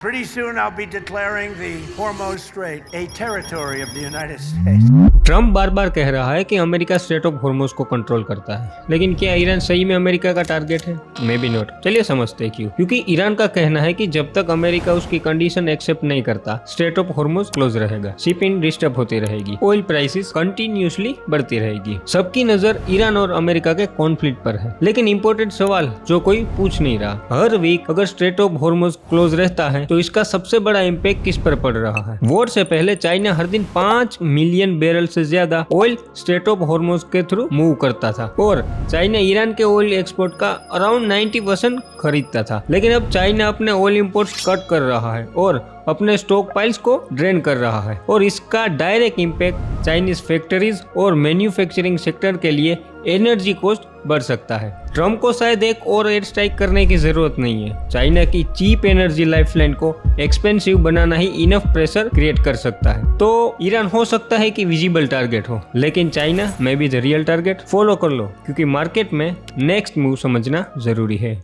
Pretty soon I'll be declaring the Hormuz Strait a territory of the United States. Trump बार बार कह रहा है कि अमेरिका स्ट्रेट ऑफ हॉर्मुज को कंट्रोल करता है, लेकिन क्या ईरान सही में अमेरिका का टारगेट है? May be not. चलिए समझते हैं क्यों। क्योंकि ईरान का कहना है कि जब तक अमेरिका उसकी कंडीशन एक्सेप्ट नहीं करता, स्ट्रेट ऑफ हॉर्मुज क्लोज रहेगा, शिपिंग डिस्टर्ब होती रहेगी, ऑयल प्राइसेस कंटिन्यूसली बढ़ती रहेगी। सबकी नजर ईरान और अमेरिका के कॉन्फ्लिक्ट पर है। लेकिन इम्पोर्टेंट सवाल जो कोई पूछ नहीं रहा, हर वीक अगर स्ट्रेट ऑफ हॉर्मुज क्लोज रहता है तो इसका सबसे बड़ा इम्पैक्ट किस पर पड़ रहा है? वॉर से पहले चाइना हर दिन 5 मिलियन बैरल से ज्यादा ऑयल स्ट्रेट ऑफ हॉर्मुज के थ्रू मूव करता था और चाइना ईरान के ऑयल एक्सपोर्ट का अराउंड 90% खरीदता था। लेकिन अब चाइना अपने ऑयल इंपोर्ट्स कट कर रहा है और अपने स्टॉक पाइल्स को ड्रेन कर रहा है और इसका डायरेक्ट इम्पैक्ट चाइनीज फैक्ट्रीज और मैन्युफैक्चरिंग सेक्टर के लिए एनर्जी कॉस्ट बढ़ सकता है। ट्रम्प को शायद एक और एयर स्ट्राइक करने की जरूरत नहीं है। चाइना की चीप एनर्जी लाइफलाइन को एक्सपेंसिव बनाना ही इनफ प्रेशर क्रिएट कर सकता है। तो ईरान हो सकता है कि विजिबल टारगेट हो, लेकिन China may be the real target. Follow कर लो, क्योंकि मार्केट में नेक्स्ट मूव समझना जरूरी है।